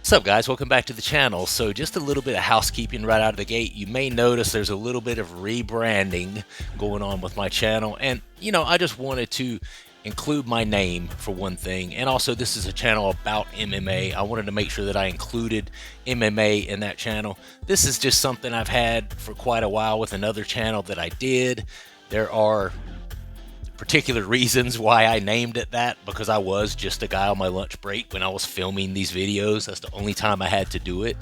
What's up, guys? Welcome back to the channel. So just a little bit of housekeeping right out of the gate. You may notice there's a little bit of rebranding going on with my channel, and I just wanted to include my name for one thing, and also this is a channel about MMA. I wanted to make sure that I included MMA in that channel. This is just something I've had for quite a while with another channel that I did. There are particular reasons why I named it that, because I was just a guy on my lunch break when I was filming these videos. That's the only time I had to do it.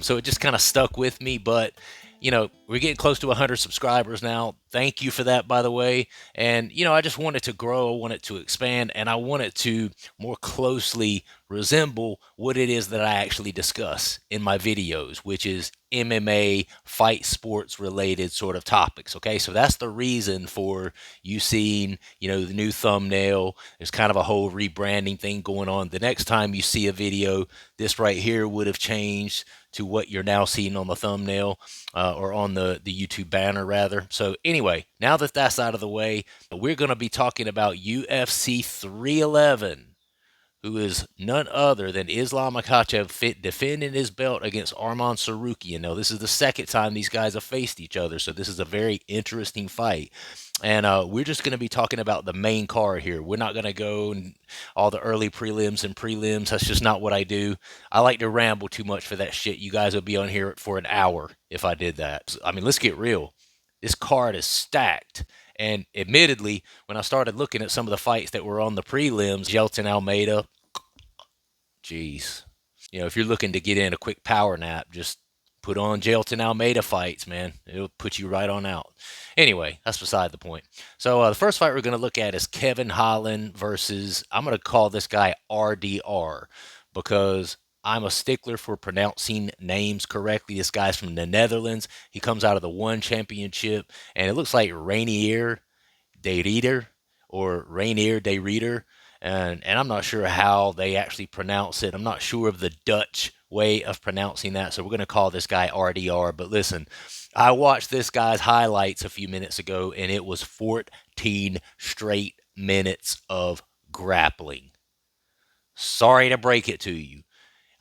So it just kind of stuck with me. But we're getting close to 100 subscribers now. Thank you for that, by the way. And I just wanted to grow, I wanted to expand, and I wanted to more closely resemble what it is that I actually discuss in my videos, which is MMA, fight sports related sort of topics. Okay, so that's the reason for you seeing, the new thumbnail. There's kind of a whole rebranding thing going on. The next time you see a video, this right here would have changed to what you're now seeing on the thumbnail, or on the YouTube banner rather. So anyway, now that that's out of the way, we're going to be talking about UFC 311, who is none other than Islam Makhachev defending his belt against Arman Tsarukyan. Now, this is the second time these guys have faced each other, so this is a very interesting fight. And we're just going to be talking about the main card here. We're not going to go and all the early prelims and prelims. That's just not what I do. I like to ramble too much for that shit. You guys would be on here for an hour if I did that. I mean, let's get real. This card is stacked. And admittedly, when I started looking at some of the fights that were on the prelims, Jelton Almeida, jeez. If you're looking to get in a quick power nap, just put on Jelton Almeida fights, man. It'll put you right on out. Anyway, that's beside the point. So the first fight we're going to look at is Kevin Holland versus, I'm going to call this guy RDR, because I'm a stickler for pronouncing names correctly. This guy's from the Netherlands. He comes out of the One Championship, and it looks like Rainier de Rieder, or Rainier de Rieder. And I'm not sure how they actually pronounce it. I'm not sure of the Dutch way of pronouncing that, so we're going to call this guy RDR. But listen, I watched this guy's highlights a few minutes ago, and it was 14 straight minutes of grappling. Sorry to break it to you.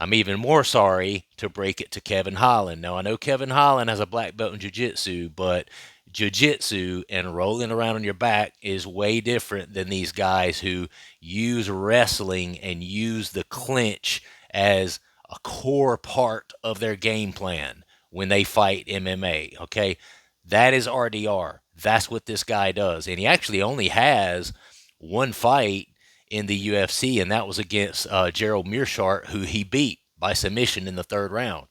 I'm even more sorry to break it to Kevin Holland. Now, I know Kevin Holland has a black belt in jiu-jitsu, but jiu-jitsu and rolling around on your back is way different than these guys who use wrestling and use the clinch as a core part of their game plan when they fight MMA, okay? That is RDR. That's what this guy does. And he actually only has one fight in the UFC, and that was against Gerald Meerschaert, who he beat by submission in the third round.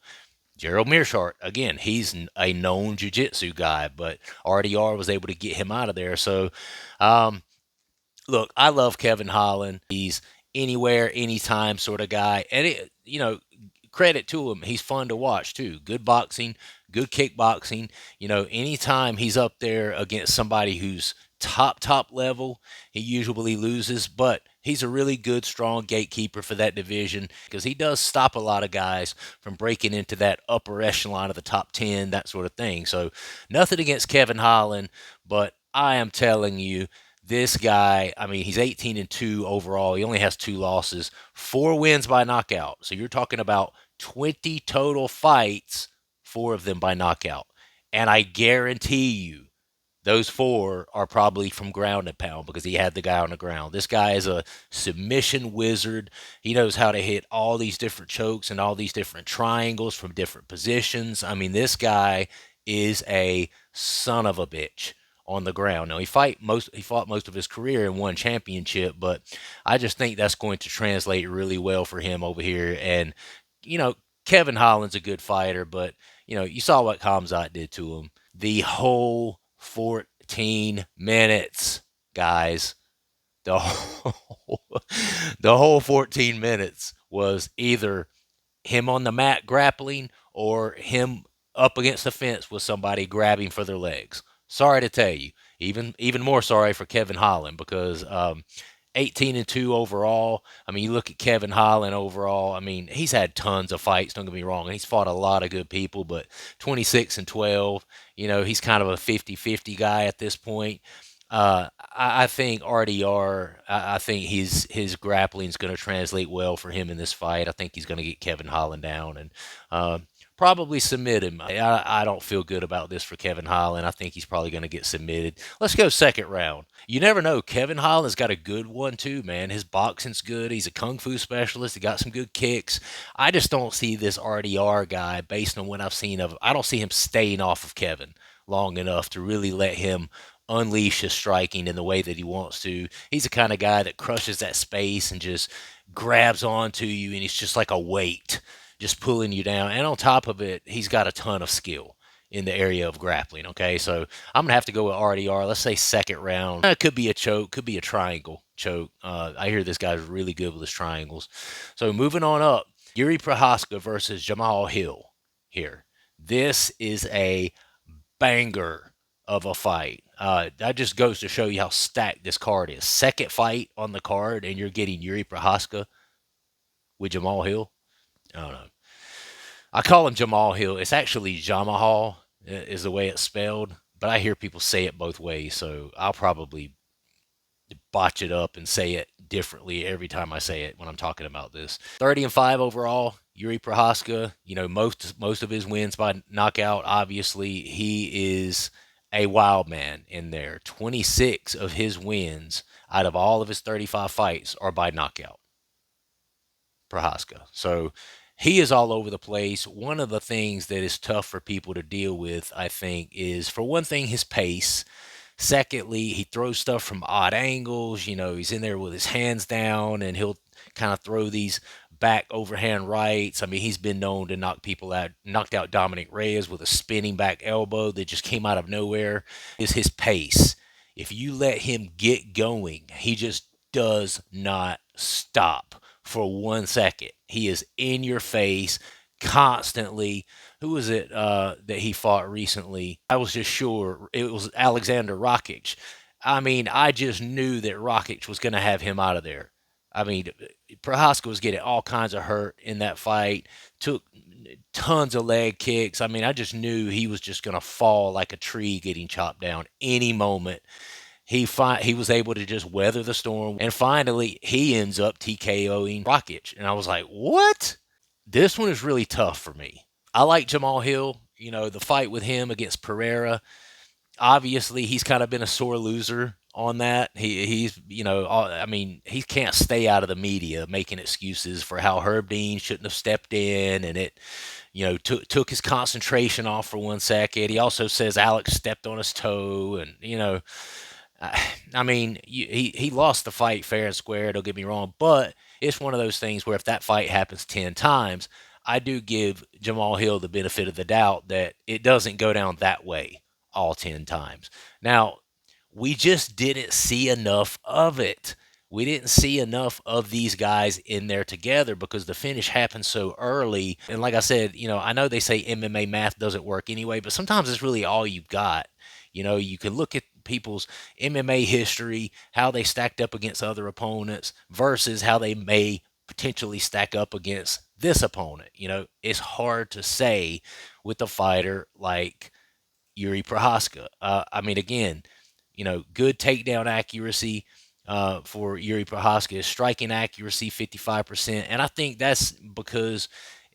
Gerald Meerschaert, again, he's a known jiu-jitsu guy, but RDR was able to get him out of there. So, look, I love Kevin Holland. He's anywhere, anytime sort of guy. And, credit to him. He's fun to watch, too. Good boxing, good kickboxing. Anytime he's up there against somebody who's top level, he usually loses, but he's a really good, strong gatekeeper for that division, because he does stop a lot of guys from breaking into that upper echelon of the top 10, that sort of thing. So nothing against Kevin Holland, but I am telling you, this guy, I mean, he's 18-2 overall. He only has 2 losses, 4 wins by knockout. So you're talking about 20 total fights, 4 of them by knockout. And I guarantee you, those 4 are probably from ground and pound, because he had the guy on the ground. This guy is a submission wizard. He knows how to hit all these different chokes and all these different triangles from different positions. I mean, this guy is a son of a bitch on the ground. Now, he fought most of his career in One Championship, but I just think that's going to translate really well for him over here. And, Kevin Holland's a good fighter, but, you saw what Khamzat did to him. The whole 14 minutes, guys. The whole, the whole 14 minutes was either him on the mat grappling or him up against the fence with somebody grabbing for their legs. Sorry to tell you, even more sorry for Kevin Holland, because 18-2 overall. I mean, you look at Kevin Holland overall. I mean, he's had tons of fights, don't get me wrong, and he's fought a lot of good people, but 26-12, he's kind of a 50-50 guy at this point. I think RDR. I think his grappling is going to translate well for him in this fight. I think he's going to get Kevin Holland down and uh, probably submit him. I don't feel good about this for Kevin Holland. I think he's probably going to get submitted. Let's go second round. You never know. Kevin Holland's got a good one too, man. His boxing's good. He's a kung fu specialist. He got some good kicks. I just don't see this RDR guy based on what I've seen of. I don't see him staying off of Kevin long enough to really let him unleash his striking in the way that he wants to. He's the kind of guy that crushes that space and just grabs onto you, and he's just like a weight, just pulling you down. And on top of it, he's got a ton of skill in the area of grappling. Okay, so I'm gonna have to go with RDR. Let's say second round. It could be a choke, could be a triangle choke. I hear this guy's really good with his triangles. So moving on up, Yuri Prohaska versus Jamal Hill here. This is a banger of a fight. That just goes to show you how stacked this card is. Second fight on the card, and you're getting Yuri Prohaska with Jamal Hill. I don't know. I call him Jamal Hill. It's actually Jamahal is the way it's spelled, but I hear people say it both ways, so I'll probably botch it up and say it differently every time I say it when I'm talking about this. 30-5 overall. Yuri Prohaska, most of his wins by knockout. Obviously, he is a wild man in there. 26 of his wins out of all of his 35 fights are by knockout. Prohaska. So he is all over the place. One of the things that is tough for people to deal with, I think, is for one thing, his pace. Secondly, he throws stuff from odd angles. He's in there with his hands down, and he'll kind of throw these back overhand rights. I mean, he's been known to knock people out, knocked out Dominic Reyes with a spinning back elbow that just came out of nowhere. Is his pace. If you let him get going, he just does not stop for 1 second. He is in your face constantly. Who was it that he fought recently? I was just sure it was Alexander Rakic. I mean, I just knew that Rakic was going to have him out of there. I mean, Prohaska was getting all kinds of hurt in that fight, took tons of leg kicks. I mean, I just knew he was just going to fall like a tree getting chopped down any moment. He was able to just weather the storm, and finally he ends up TKOing Rakic. And I was like, what? This one is really tough for me. I like Jamal Hill. The fight with him against Pereira. Obviously, he's kind of been a sore loser on that. I mean, he can't stay out of the media making excuses for how Herb Dean shouldn't have stepped in, and it, took his concentration off for 1 second. He also says Alex stepped on his toe, and I mean, he lost the fight fair and square. Don't get me wrong, but it's one of those things where if that fight happens 10 times, I do give Jamal Hill the benefit of the doubt that it doesn't go down that way all 10 times. Now, we just didn't see enough of it. We didn't see enough of these guys in there together because the finish happened so early. And like I said, I know they say MMA math doesn't work anyway, but sometimes it's really all you've got. You can look at people's MMA history, how they stacked up against other opponents versus how they may potentially stack up against this opponent. It's hard to say with a fighter like Yuri Prohaska. I mean, again, good takedown accuracy for Yuri Prohaska. His striking accuracy, 55%. And I think that's because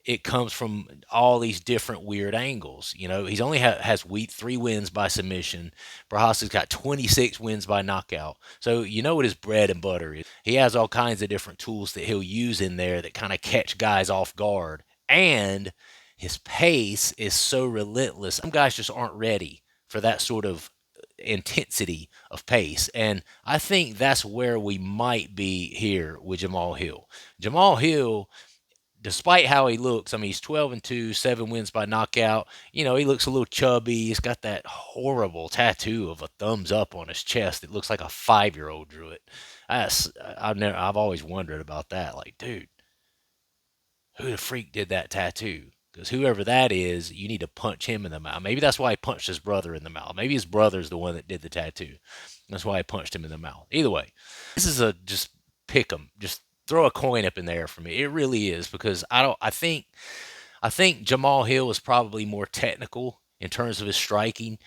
it comes from all these different weird angles. He's only has 3 wins by submission. Prohaska's got 26 wins by knockout. So you know what his bread and butter is. He has all kinds of different tools that he'll use in there that kind of catch guys off guard. And his pace is so relentless. Some guys just aren't ready for that sort of intensity of pace. And I think that's where we might be here with Jamal Hill. Jamal Hill, despite how he looks, I mean, he's 12-2, 7 wins by knockout. He looks a little chubby. He's got that horrible tattoo of a thumbs up on his chest. It looks like a 5-year-old drew it. I've always wondered about that. Like, dude, who the freak did that tattoo? Because whoever that is, you need to punch him in the mouth. Maybe that's why he punched his brother in the mouth. Maybe his brother's the one that did the tattoo. That's why he punched him in the mouth. Either way, this is a just pick 'em. Just throw a coin up in there for me. It really is because I think Jamal Hill is probably more technical in terms of his striking.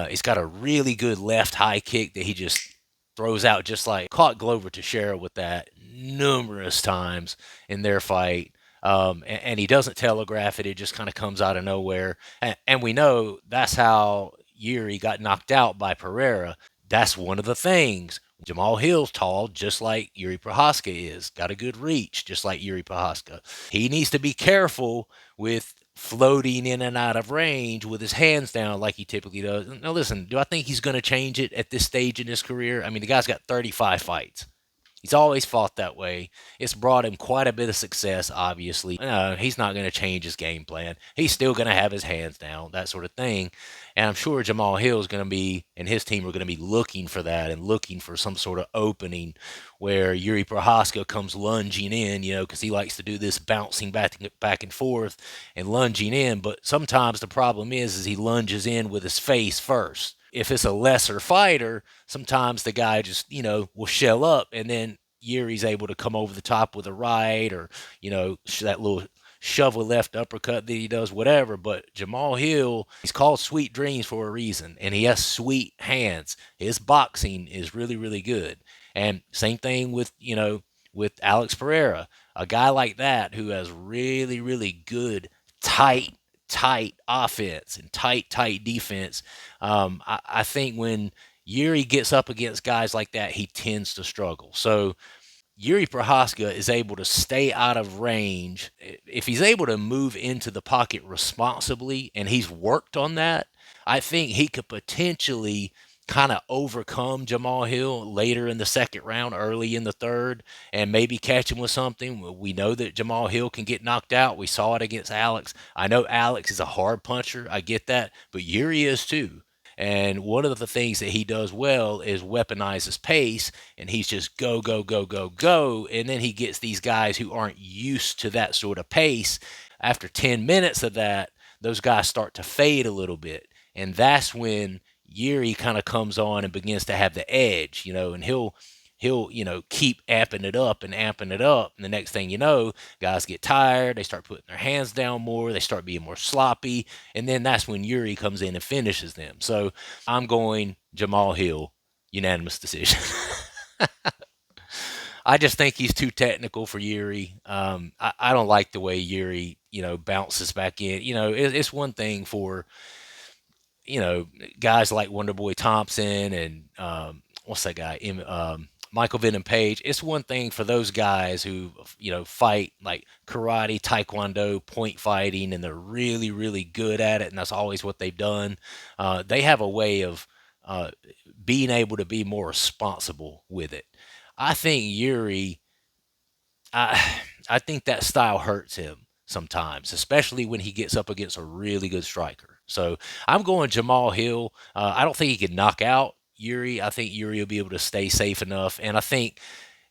He's got a really good left high kick that he just throws out, just like caught Glover Teixeira with that numerous times in their fight. And he doesn't telegraph it. It just kind of comes out of nowhere. And we know that's how Yuri got knocked out by Pereira. That's one of the things. Jamal Hill's tall, just like Yuri Prohaska is. Got a good reach, just like Yuri Prohaska. He needs to be careful with floating in and out of range with his hands down like he typically does. Now, listen, do I think he's going to change it at this stage in his career? I mean, the guy's got 35 fights. He's always fought that way. It's brought him quite a bit of success, obviously. He's not going to change his game plan. He's still going to have his hands down, that sort of thing. And I'm sure Jamal Hill is going to be, and his team are going to be looking for that and looking for some sort of opening where Yuri Prohaska comes lunging in, because he likes to do this bouncing back and forth and lunging in. But sometimes the problem is he lunges in with his face first. If it's a lesser fighter, sometimes the guy just, will shell up, and then Yuri's able to come over the top with a right, or, that little shovel left uppercut that he does, whatever. But Jamal Hill, he's called Sweet Dreams for a reason, and he has sweet hands. His boxing is really, really good. And same thing with Alex Pereira, a guy like that who has really, really good, tight offense and tight defense. I think when Yuri gets up against guys like that, he tends to struggle. So Yuri Prohaska is able to stay out of range. If he's able to move into the pocket responsibly, and he's worked on that, I think he could potentially kind of overcome Jamal Hill later in the second round, early in the third, and maybe catch him with something. We know that Jamal Hill can get knocked out. We saw it against Alex. I know Alex is a hard puncher. I get that, but Yuri is too. And one of the things that he does well is weaponize his pace, and he's just go, go, go, go, go. And then he gets these guys who aren't used to that sort of pace. After 10 minutes of that, those guys start to fade a little bit. And that's when Yuri kind of comes on and begins to have the edge, and he'll keep amping it up and amping it up. And the next thing you know, guys get tired. They start putting their hands down more. They start being more sloppy. And then that's when Yuri comes in and finishes them. So I'm going Jamal Hill, unanimous decision. I just think he's too technical for Yuri. I don't like the way Yuri, bounces back in. It's one thing for, guys like Wonderboy Thompson and what's that guy? Michael Venom Page. It's one thing for those guys who, fight like karate, taekwondo, point fighting, and they're really, really good at it, and that's always what they've done. They have a way of being able to be more responsible with it. I think Yuri, I, I think that style hurts him sometimes, especially when he gets up against a really good striker. So I'm going Jamal Hill. I don't think he can knock out Yuri. I think Yuri will be able to stay safe enough, and I think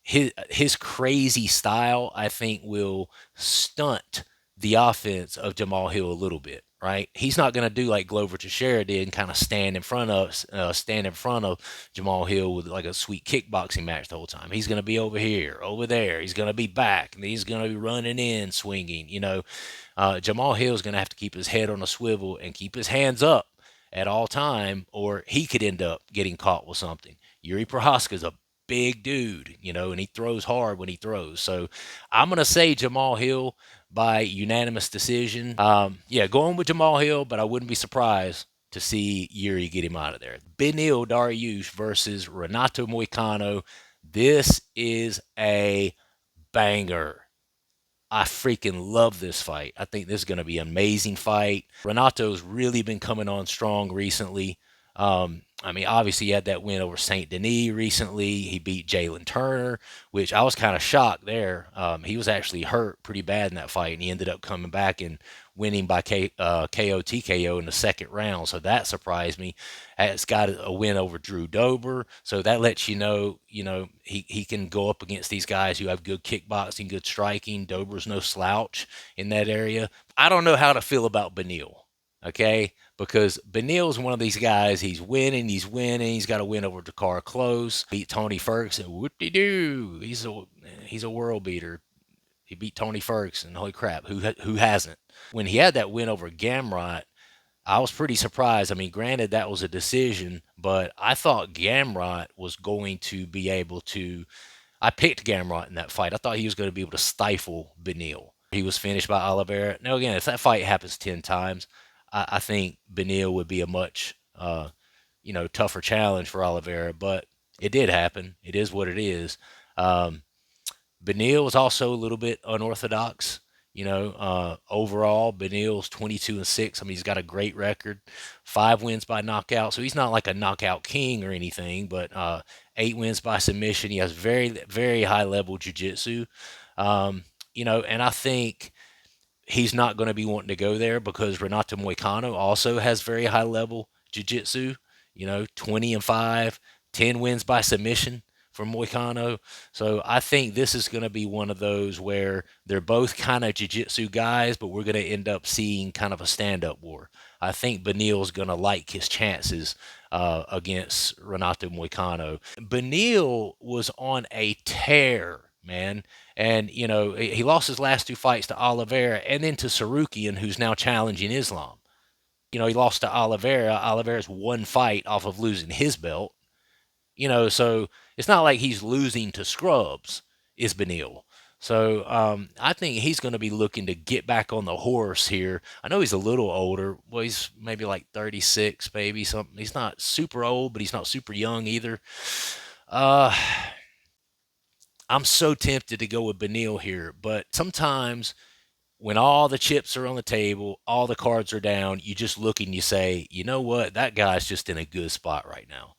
his crazy style, I think, will stunt the offense of Jamal Hill a little bit. Right? He's not going to do like Glover Teixeira did and kind of stand in front of Jamal Hill with like a sweet kickboxing match the whole time. He's going to be over here, over there. He's going to be back, and he's going to be running in, swinging. Jamal Hill is going to have to keep his head on a swivel and keep his hands up at all time, or he could end up getting caught with something. Yuri Prohaska is a big dude, and he throws hard when he throws. So I'm going to say Jamal Hill by unanimous decision. Going with Jamal Hill, but I wouldn't be surprised to see Yuri get him out of there. Beneil Dariush versus Renato Moicano. This is a banger. I freaking love this fight. I think this is going to be an amazing fight. Renato's really been coming on strong recently. Obviously he had that win over St. Denis recently. He beat Jalen Turner, which I was kind of shocked there. He was actually hurt pretty bad in that fight, and he ended up coming back and winning by KO TKO in the second round. So that surprised me. It's got a win over Drew Dober, so that lets you know, he can go up against these guys who have good kickboxing, good striking. Dober's no slouch in that area. I don't know how to feel about Beneil. Okay, because Beneil's one of these guys. He's winning. He's got a win over Dakar Close. Beat Tony Ferguson. Whoop-de-doo. He's a world beater. He beat Tony Ferguson. Holy crap, who hasn't? When he had that win over Gamrot, I was pretty surprised. I mean, granted, that was a decision, but I thought Gamrot was going to be able to. I picked Gamrot in that fight. I thought he was going to be able to stifle Benil. He was finished by Oliveira. Now, again, if that fight happens 10 times, I think Benil would be a much, tougher challenge for Oliveira, but it did happen. It is what it is. Um, Benil was also a little bit unorthodox. Overall, Benil's 22-6. I mean, he's got a great record, 5 wins by knockout. So he's not like a knockout king or anything, but 8 wins by submission. He has very, very high level jiu-jitsu. And I think he's not going to be wanting to go there because Renato Moicano also has very high level jiu-jitsu. 20-5, 10 wins by submission for Moicano. So I think this is going to be one of those where they're both kind of jiu-jitsu guys, but we're going to end up seeing kind of a stand-up war. I think Benil's going to like his chances against Renato Moicano. Benil was on a tear, man. And, he lost his last 2 fights to Oliveira and then to Tsarukyan, who's now challenging Islam. He lost to Oliveira. Oliveira's 1 fight off of losing his belt. So it's not like he's losing to scrubs, is Benil. So I think he's going to be looking to get back on the horse here. I know he's a little older. Well, he's maybe like 36, maybe something. He's not super old, but he's not super young either. Uh, I'm so tempted to go with Benil here, but sometimes when all the chips are on the table, all the cards are down, you just look and you say, you know what, that guy's just in a good spot right now.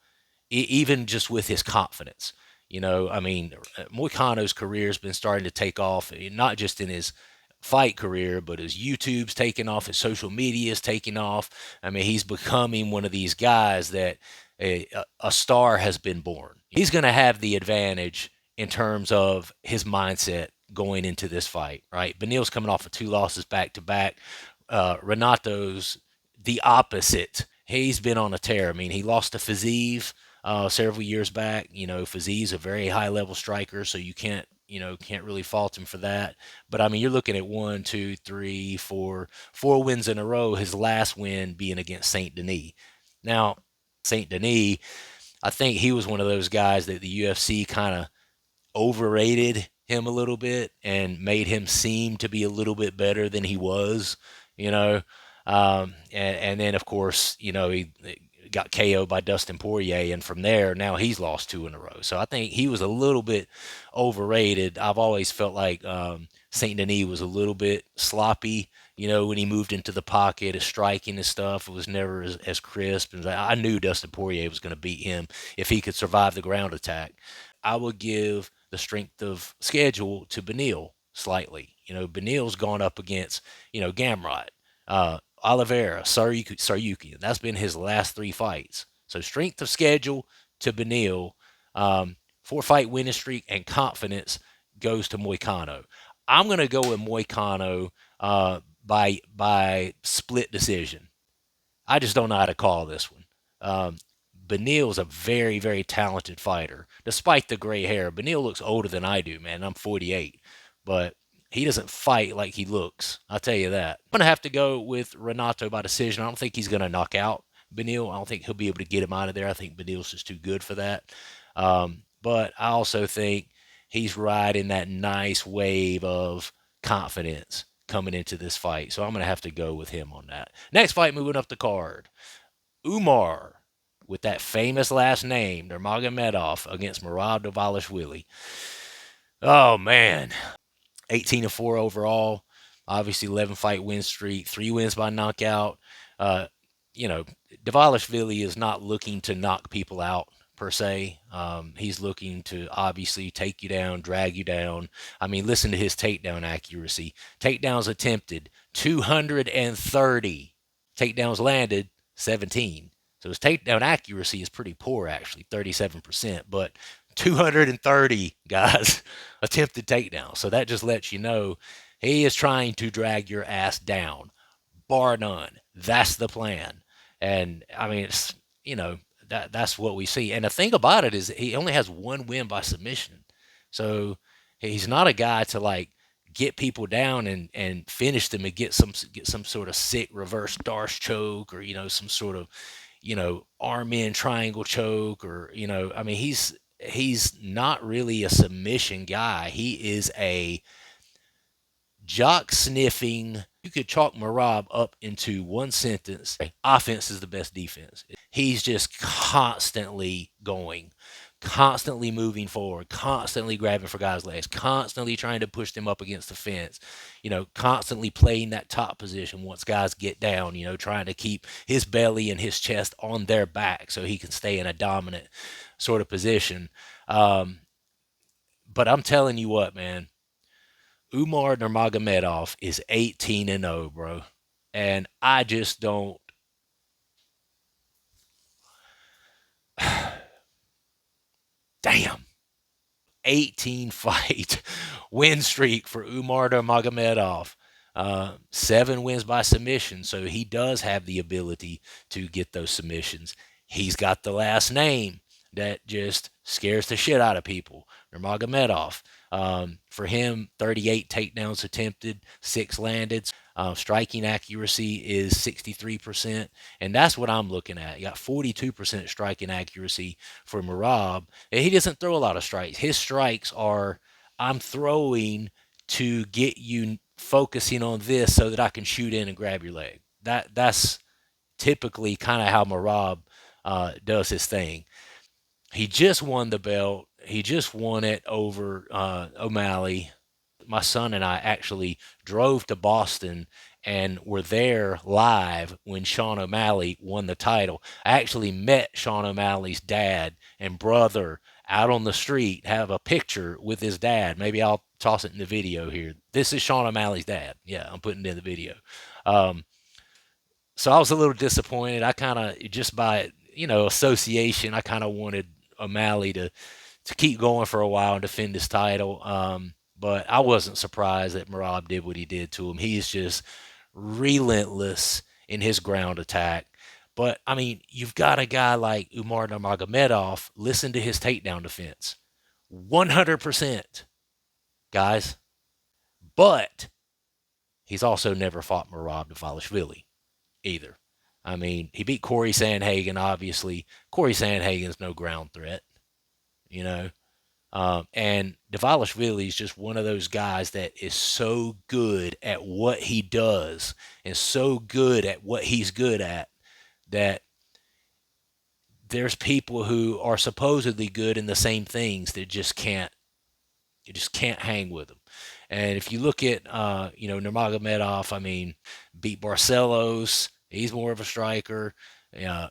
Even just with his confidence. I mean, Moicano's career has been starting to take off, not just in his fight career, but his YouTube's taking off, his social media's taking off. I mean, he's becoming one of these guys that a star has been born. He's going to have the advantage in terms of his mindset going into this fight, right? Benil's coming off of 2 losses back to back. Renato's the opposite. He's been on a tear. I mean, he lost to Fiziev several years back. Fiziev's a very high level striker, so you can't really fault him for that. But I mean, you're looking at 4 wins in a row. His last win being against Saint Denis. Now, Saint Denis, I think he was one of those guys that the UFC kind of overrated him a little bit and made him seem to be a little bit better than he was, you know. And then, of course, he got KO'd by Dustin Poirier, and from there, now he's lost 2 in a row. So I think he was a little bit overrated. I've always felt like Saint Denis was a little bit sloppy. When he moved into the pocket, his striking and stuff, it was never as crisp. And I knew Dustin Poirier was going to beat him if he could survive the ground attack. I would give the strength of schedule to Benil slightly. Benil's gone up against, Gamrot, Oliveira, Tsaryukian. That's been his last 3 fights. So strength of schedule to Benil, 4 fight winning streak, and confidence goes to Moicano. I'm going to go with Moicano by split decision. I just don't know how to call this one. Benil's a very, very talented fighter. Despite the gray hair, Benil looks older than I do, man. I'm 48. But he doesn't fight like he looks. I'll tell you that. I'm going to have to go with Renato by decision. I don't think he's going to knock out Benil. I don't think he'll be able to get him out of there. I think Benil's just too good for that. But I also think he's riding that nice wave of confidence coming into this fight. So I'm going to have to go with him on that. Next fight, moving up the card. Umar, with that famous last name, Nurmagomedov against Murad Dvalishvili. Oh, man. 18-4 overall. Obviously, 11-fight win streak, 3 wins by knockout. Dvalishvili is not looking to knock people out per se. He's looking to obviously take you down, drag you down. I mean, listen to his takedown accuracy. Takedowns attempted, 230. Takedowns landed, 17. So his takedown accuracy is pretty poor, actually, 37%. But 230 guys attempted takedowns. So that just lets you know he is trying to drag your ass down, bar none. That's the plan. And I mean, that's what we see. And the thing about it is he only has 1 win by submission. So he's not a guy to like get people down and finish them and get some sort of sick reverse Darce choke, or some sort of arm in triangle choke, or I mean, he's not really a submission guy. He is a jock sniffing. You could chalk Marab up into one sentence: offense is the best defense. He's just constantly going, constantly moving forward, constantly grabbing for guys' legs, constantly trying to push them up against the fence, constantly playing that top position once guys get down, trying to keep his belly and his chest on their back so he can stay in a dominant sort of position. Um, but I'm telling you what, man, Umar Nurmagomedov is 18-0, bro. And I just don't. Damn. 18 fight win streak for Umar Nurmagomedov. 7 wins by submission, so he does have the ability to get those submissions. He's got the last name that just scares the shit out of people. Nurmagomedov. For him, 38 takedowns attempted, 6 landed. Striking accuracy is 63%, and that's what I'm looking at. You got 42% striking accuracy for Merab, and he doesn't throw a lot of strikes. His strikes are, I'm throwing to get you focusing on this so that I can shoot in and grab your leg. That's typically kind of how Merab does his thing. He just won the belt. He just won it over O'Malley. My son and I actually drove to Boston and were there live when Sean O'Malley won the title. I actually met Sean O'Malley's dad and brother out on the street, have a picture with his dad. Maybe I'll toss it in the video here. This is Sean O'Malley's dad. Yeah, I'm putting it in the video. Um, so I was a little disappointed. I kind of, just by, association, I kind of wanted O'Malley to keep going for a while and defend his title. But I wasn't surprised that Merab did what he did to him. He's just relentless in his ground attack. But, I mean, you've got a guy like Umar Nurmagomedov. Listen to his takedown defense. 100%, guys. But he's also never fought Merab Dvalishvili either. I mean, he beat Corey Sandhagen, obviously. Corey Sandhagen's no ground threat, you know. And Dvalishvili is just one of those guys that is so good at what he does and so good at what he's good at that there's people who are supposedly good in the same things that just can't you just can't hang with him. And if you look at Nurmagomedov, I mean, beat Barcelos, he's more of a striker.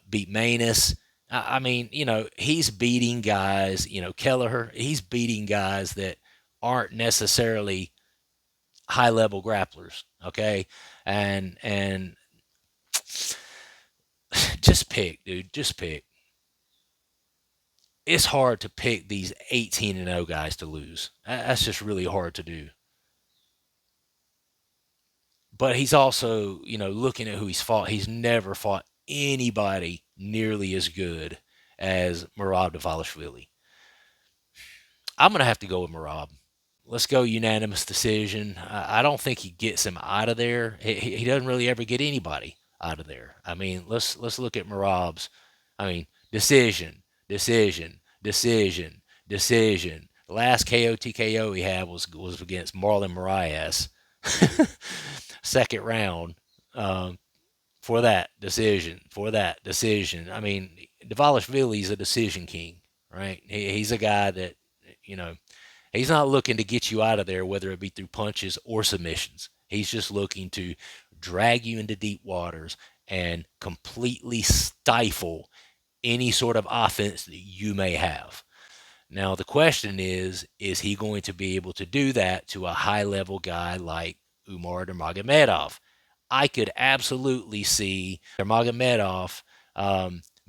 Beat Manus. I mean, he's beating guys. Kelleher, he's beating guys that aren't necessarily high level grapplers. Okay, and just pick, dude. Just pick. It's hard to pick these 18-0 guys to lose. That's just really hard to do. But he's also, looking at who he's fought, he's never fought anybody nearly as good as Merab Dvalishvili. I'm going to have to go with Merab. Let's go unanimous decision. I don't think he gets him out of there. He doesn't really ever get anybody out of there. I mean, let's look at Merab's. I mean, decision. The last KO TKO he had was against Marlon Moraes. Second round. For that decision. I mean, Dvalishvili's a decision king, right? He's a guy that, he's not looking to get you out of there, whether it be through punches or submissions. He's just looking to drag you into deep waters and completely stifle any sort of offense that you may have. Now, the question is he going to be able to do that to a high-level guy like Umar Nurmagomedov? I could absolutely see Nurmagomedov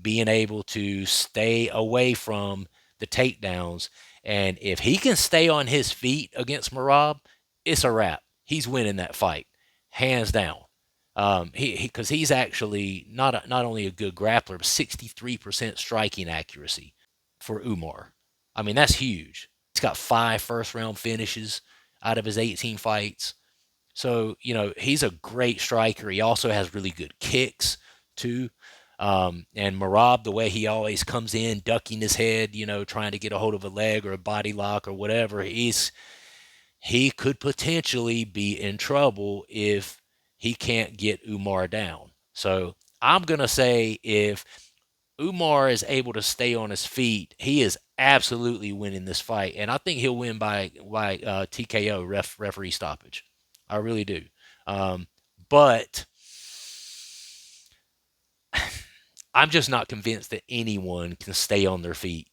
being able to stay away from the takedowns. And if he can stay on his feet against Merab, it's a wrap. He's winning that fight, hands down. Because he's actually not only a good grappler, but 63% striking accuracy for Umar. I mean, that's huge. He's got 5 first-round finishes. out of his 18 fights. So, he's a great striker. He also has really good kicks, too. And Marab, the way he always comes in, ducking his head, trying to get a hold of a leg or a body lock or whatever, he could potentially be in trouble if he can't get Umar down. So I'm going to say if Umar is able to stay on his feet, he is absolutely winning this fight, and I think he'll win by TKO, referee stoppage. I really do. But I'm just not convinced that anyone can stay on their feet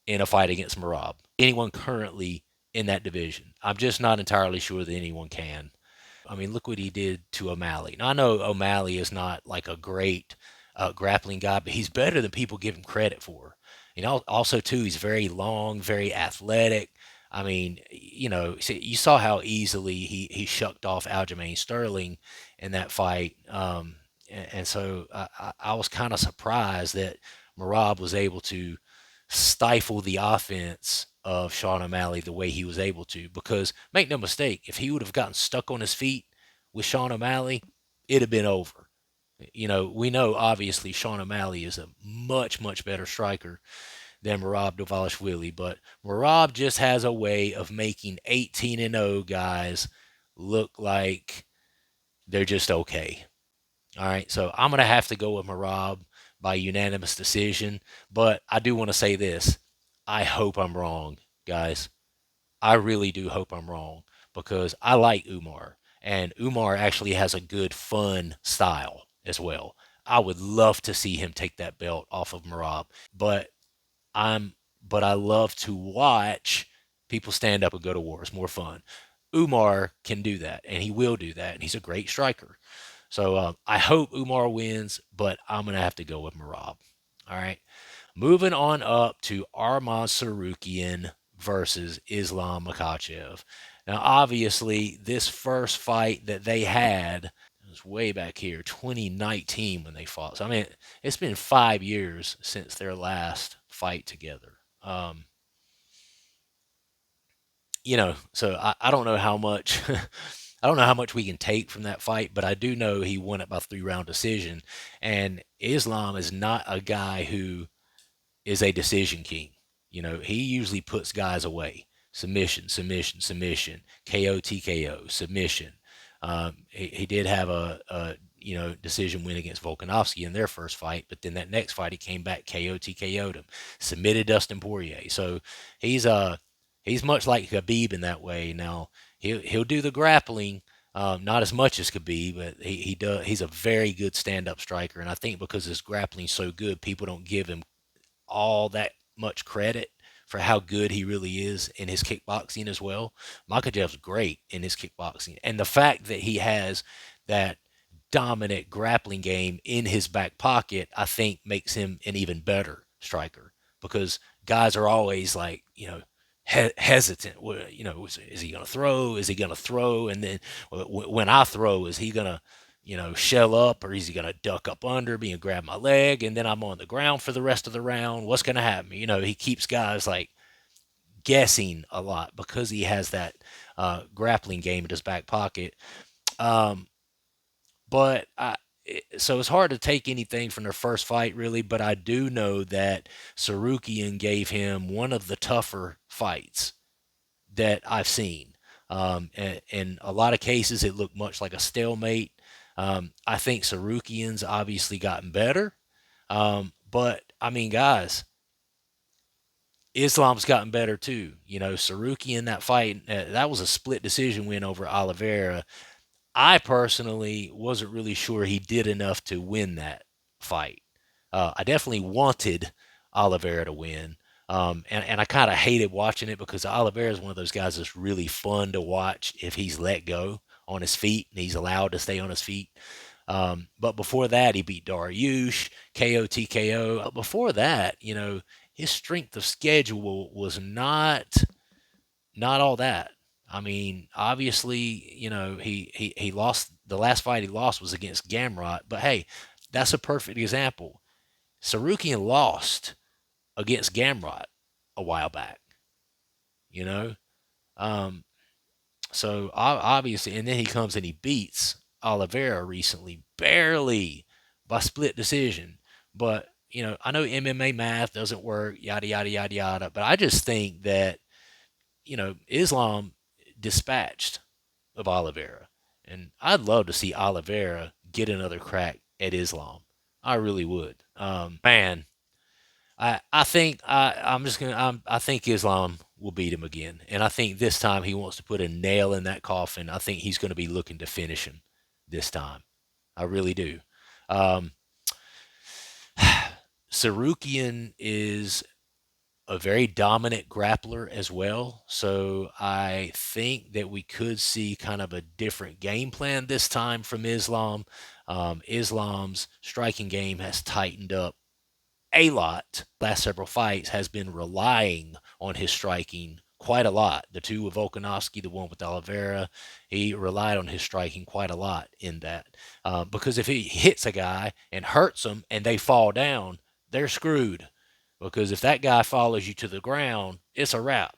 in a fight against Marab. Anyone currently in that division, I'm just not entirely sure that anyone can. I mean, look what he did to O'Malley. Now, I know O'Malley is not like a great grappling guy, but he's better than people give him credit for. Also, too, he's very long, very athletic. I mean, you saw how easily he shucked off Aljamain Sterling in that fight. And so I was kind of surprised that Marab was able to stifle the offense of Sean O'Malley the way he was able to. Because make no mistake, if he would have gotten stuck on his feet with Sean O'Malley, it'd have been over. We know obviously Sean O'Malley is a much, much better striker than Merab Dvalishvili, but Merab just has a way of making 18-0 guys look like they're just okay. All right, so I'm going to have to go with Merab by unanimous decision, but I do want to say this. I hope I'm wrong, guys. I really do hope I'm wrong because I like Umar, and Umar actually has a good, fun style as well. I would love to see him take that belt off of Merab, but I'm but I love to watch people stand up and go to war. It's more fun. Umar can do that, and he will do that, and he's a great striker. So I hope Umar wins, but I'm gonna have to go with Merab. All right. Moving on up to Arman Tsarukyan versus Islam Makhachev. Now, obviously, this first fight that they had was way back here, 2019 when they fought. So, I mean, it's been 5 years since their last fight together. So I don't know how much I don't know how much we can take from that fight, but I do know he won it by 3-round decision. And Islam is not a guy who is a decision king. He usually puts guys away. Submission, submission, submission, KO, TKO, submission. He did have a decision win against Volkanovski in their first fight, but then that next fight he came back KO, TKO'd him, submitted Dustin Poirier. So he's he's much like Khabib in that way. Now he'll do the grappling. Not as much as Khabib, but he does. He's a very good stand-up striker, and I think because his grappling's so good, people don't give him all that much credit for how good he really is in his kickboxing as well. Makachev's great in his kickboxing. And the fact that he has that dominant grappling game in his back pocket, I think makes him an even better striker because guys are always like, hesitant. Is he going to throw? Is he going to throw? And then when I throw, is he going to shell up or is he going to duck up under me and grab my leg and then I'm on the ground for the rest of the round? What's going to happen? He keeps guys like guessing a lot because he has that grappling game in his back pocket. But so it's hard to take anything from their first fight, really. But I do know that Tsaryukian gave him one of the tougher fights that I've seen. In a lot of cases, it looked much like a stalemate. I think Tsarukyan's obviously gotten better. But I mean, guys, Islam's gotten better too. Tsarukyan, that fight, that was a split decision win over Oliveira. I personally wasn't really sure he did enough to win that fight. I definitely wanted Oliveira to win. And I kind of hated watching it because Oliveira is one of those guys that's really fun to watch if he's let go on his feet and he's allowed to stay on his feet. But before that, he beat Dariush, KO, TKO. Before that, his strength of schedule was not all that. I mean, obviously, he lost the last fight he lost was against Gamrot, but hey, that's a perfect example. Tsarukyan lost against Gamrot a while back, you know. Um, So obviously, and then he comes and he beats Oliveira recently, barely by split decision. But I know MMA math doesn't work, yada yada yada yada. But I just think that Islam dispatched of Oliveira, and I'd love to see Oliveira get another crack at Islam. I really would. Man, I think I think Islam will beat him again, and I think this time he wants to put a nail in that coffin. I think he's going to be looking to finish him this time. I really do. Um, Tsaryukian is a very dominant grappler as well, so I think that we could see kind of a different game plan this time from Islam. Islam's striking game has tightened up a lot. Last several fights has been relying on his striking quite a lot. The two with Volkanovski, the one with Oliveira, he relied on his striking quite a lot in that. Because if he hits a guy and hurts them and they fall down, they're screwed. Because if that guy follows you to the ground, it's a wrap.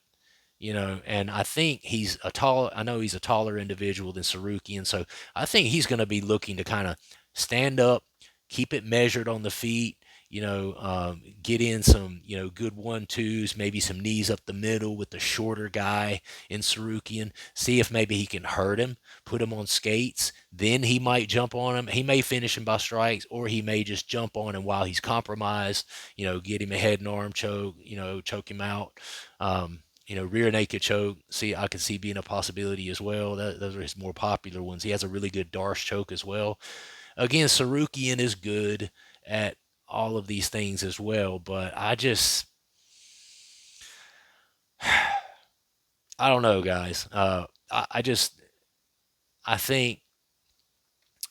And I think I know he's a taller individual than Tsarukyan, so I think he's going to be looking to kind of stand up, keep it measured on the feet, get in some, good 1-2s, maybe some knees up the middle with the shorter guy in Tsarukyan, see if maybe he can hurt him, put him on skates, then he might jump on him. He may finish him by strikes, or he may just jump on him while he's compromised, get him a head and arm choke, choke him out. Rear naked choke. See, I can see being a possibility as well. Those are his more popular ones. He has a really good Darce choke as well. Again, Tsarukyan is good at all of these things as well, but I don't know, guys. I think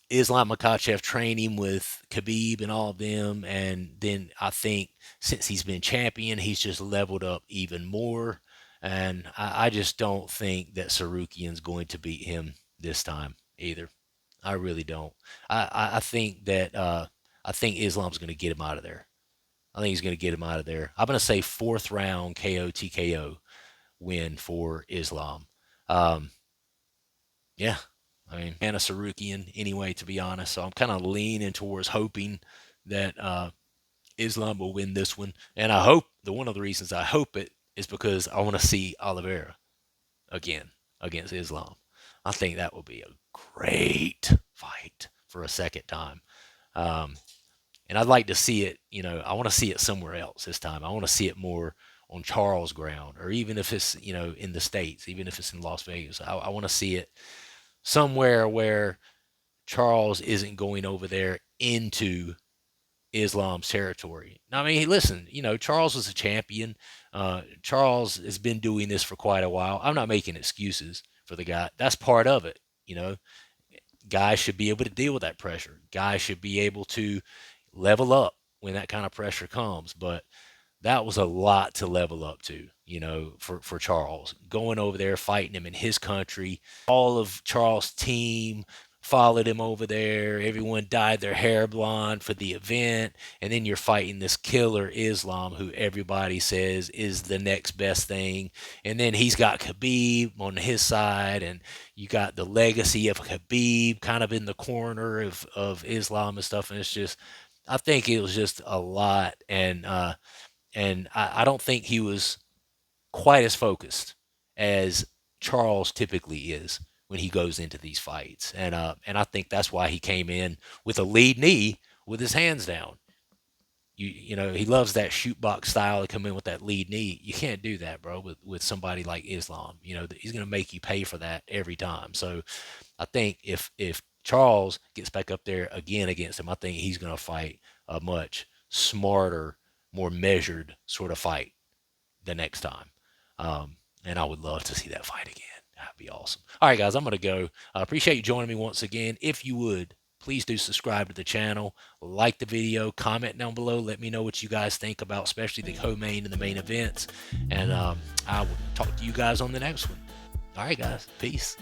Islam Makachev trained him with Khabib and all of them, and then I think since he's been champion, he's just leveled up even more. And I just don't think that Tsarukyan's going to beat him this time either. I really don't. I think that I think Islam's going to get him out of there. I think he's going to get him out of there. I'm going to say fourth round KO TKO win for Islam. Um, yeah, I mean, and a Tsaryukian anyway, to be honest. So I'm kind of leaning towards hoping that Islam will win this one. And I hope one of the reasons I hope it is because I want to see Oliveira again against Islam. I think that will be a great fight for a second time. Um, and I'd like to see it, I want to see it somewhere else this time. I want to see it more on Charles ground, or even if it's, in the States, even if it's in Las Vegas. I want to see it somewhere where Charles isn't going over there into Islam's territory. Now, I mean, listen, Charles was a champion. Charles has been doing this for quite a while. I'm not making excuses for the guy. That's part of it. Guys should be able to deal with that pressure. Guys should be able to level up when that kind of pressure comes. But that was a lot to level up to, for Charles. Going over there, fighting him in his country. All of Charles' team followed him over there. Everyone dyed their hair blonde for the event. And then you're fighting this killer Islam who everybody says is the next best thing. And then he's got Khabib on his side. And you got the legacy of Khabib kind of in the corner of Islam and stuff. And it's just, I think it was just a lot. And I don't think he was quite as focused as Charles typically is when he goes into these fights. And I think that's why he came in with a lead knee with his hands down. He loves that shoot box style to come in with that lead knee. You can't do that, bro, with somebody like Islam. He's going to make you pay for that every time. So I think if Charles gets back up there again against him, I think he's going to fight a much smarter, more measured sort of fight the next time. And I would love to see that fight again. That'd be awesome. All right, guys, I'm going to go. I appreciate you joining me once again. If you would, please do subscribe to the channel, like the video, comment down below. Let me know what you guys think about, especially the co-main and the main events. And I will talk to you guys on the next one. All right, guys. Peace.